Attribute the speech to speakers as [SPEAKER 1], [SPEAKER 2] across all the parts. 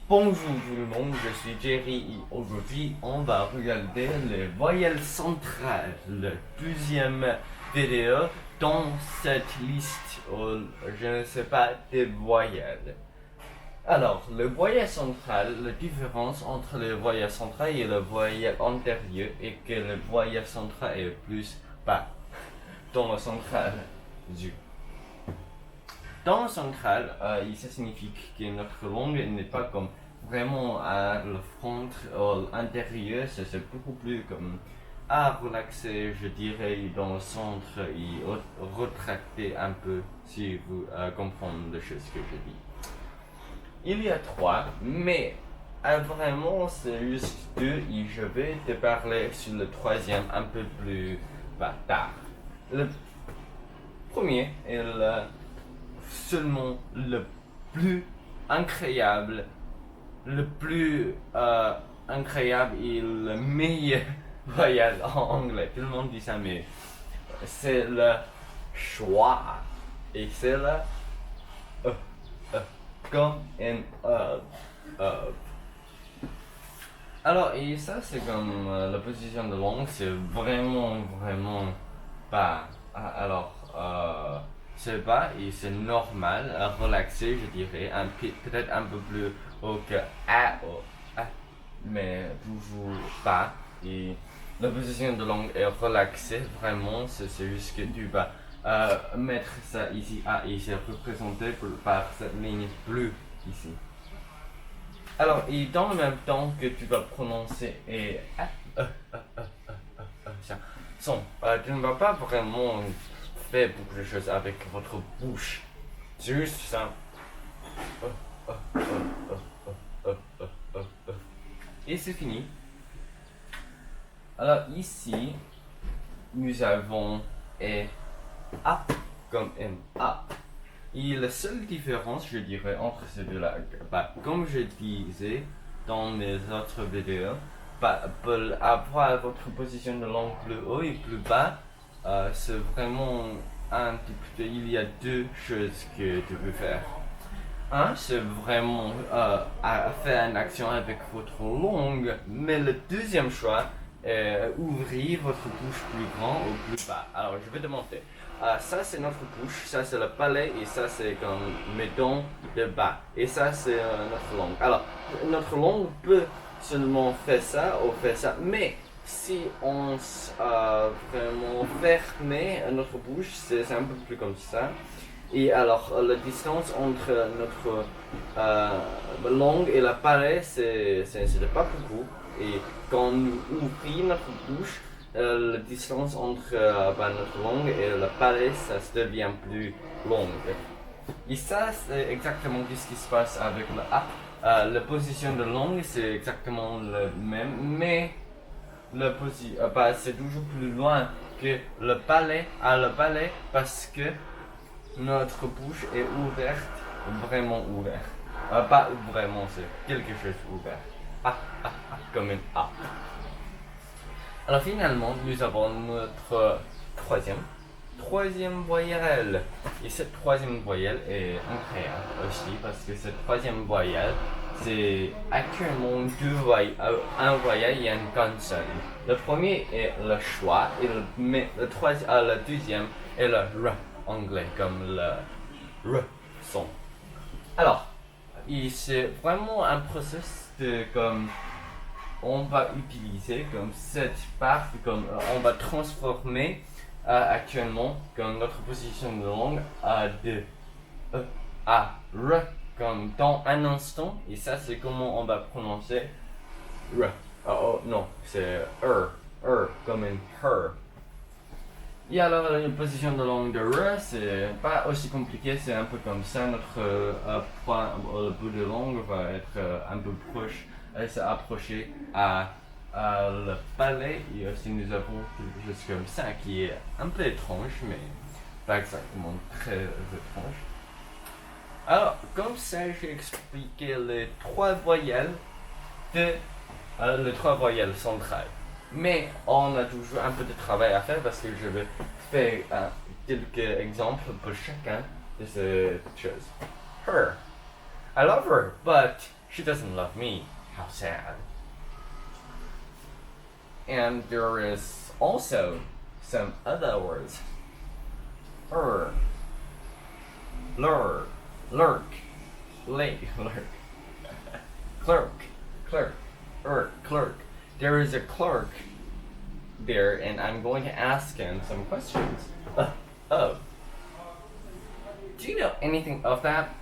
[SPEAKER 1] Bonjour tout le monde, je suis Jerry et aujourd'hui on va regarder les voyelles centrales, la deuxième vidéo dans cette liste, je ne sais pas, des voyelles. Alors, le voyelle centrale, la différence entre le voyelle centrale et le voyelle antérieur est que le voyelle centrale est plus bas dans le central du. Dans le central, ça signifie que notre langue n'est pas comme vraiment à le front ou l'intérieur, c'est beaucoup plus comme à relaxer, je dirais, dans le centre et retracter un peu si vous comprenez les choses que je dis. Il y a trois, mais vraiment c'est juste deux et je vais te parler sur le troisième un peu plus tard. Le premier est seulement le plus incroyable, le plus incroyable et le meilleur voyelle en anglais. Tout le monde dit ça, mais c'est le schwa. Et c'est le comme un Alors, et ça, c'est comme la position de langue, c'est vraiment pas. Alors, c'est bas et c'est normal, relaxé, je dirais, peut-être un peu plus haut que A, mais toujours bas. Et la position de langue est relaxée, vraiment, c'est juste que tu vas mettre ça ici, A, et c'est représenté par cette ligne bleue ici. Alors, et dans le même temps que tu vas prononcer et son, tu ne vas pas vraiment faire beaucoup de choses avec votre bouche. C'est juste ça. Et c'est fini. Alors ici, nous avons et A comme un A. Et la seule différence, je dirais, entre ces deux-là, comme je disais dans mes autres vidéos, pour avoir votre position de langue plus haut et plus bas, c'est vraiment il y a deux choses que tu peux faire. Un, c'est vraiment faire une action avec votre langue, mais le deuxième choix est ouvrir votre bouche plus grand ou plus bas. Alors, je vais te montrer. Ça, c'est notre bouche, ça, c'est le palais, et ça, c'est comme mes dents de bas. Et ça, c'est notre langue. Alors, notre langue peut seulement faire ça ou faire ça, mais si on vraiment ferme notre bouche, c'est un peu plus comme ça. Et alors, la distance entre notre langue et la palais, c'est pas beaucoup. Et quand nous ouvrons notre bouche, la distance entre notre langue et la palais, ça se devient plus longue. Et ça, c'est exactement ce qui se passe avec le A. La position de langue, c'est exactement le même, mais c'est toujours plus loin que le palais parce que notre bouche est ouverte, vraiment ouverte. Pas vraiment, c'est quelque chose ouvert. Comme un A. Alors finalement, nous avons notre troisième voyelle. Et cette troisième voyelle est incroyable aussi parce que cette troisième voyelle, c'est actuellement un voyelle et une consonne. Le premier est le schwa et le deuxième est le r anglais, comme le r son. Alors, c'est vraiment un processus de comme on va utiliser comme cette part, comme on va transformer actuellement comme notre position de langue de à r comme dans un instant, et ça c'est comment on va prononcer r. Oh non, c'est comme un her. Et alors la position de langue de r, c'est pas aussi compliqué, c'est un peu comme ça, notre point, le bout de langue va être un peu proche, s'approcher à le palais, et aussi nous avons quelque chose comme ça qui est un peu étrange, mais pas exactement très étrange. Alors, comme ça, j'ai expliqué les trois voyelles centrales. Mais on a toujours un peu de travail à faire parce que je vais faire quelques exemples pour chacun de ces choses. Her. I love her, but She doesn't love me. How sad. And there is also some other words. Lurk, lurk, lurk, clerk, clerk. There is a clerk there, and I'm going to ask him some questions. Do you know anything of that?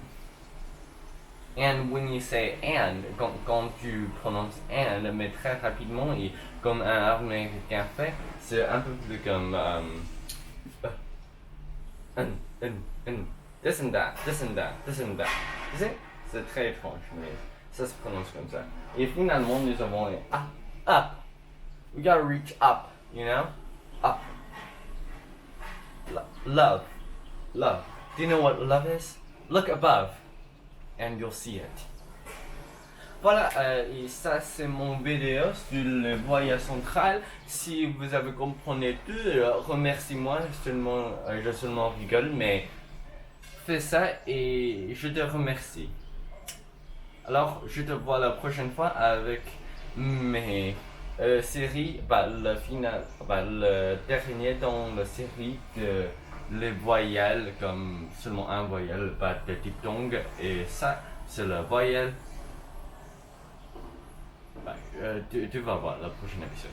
[SPEAKER 1] And when you say and, quand tu prononces and, mais très rapidement et comme un américain fait, c'est un peu plus comme this and that, this and that, this and that. Tu sais, c'est très étrange, mais ça se prononce comme ça. Et finalement, nous avons les up. We gotta reach up, you know? Up. Love. Do you know what love is? Look above. And you'll see it. Voilà, et ça c'est mon vidéo sur le voyage central. Si vous avez compris tout, remercie-moi, je seulement rigole, mais fais ça et je te remercie. Alors, je te vois la prochaine fois avec mes séries, le dernier dans la série de les voyelles, comme seulement un voyelle, pas de diphtongue, et ça, c'est la voyelle. Tu vas voir la prochaine épisode.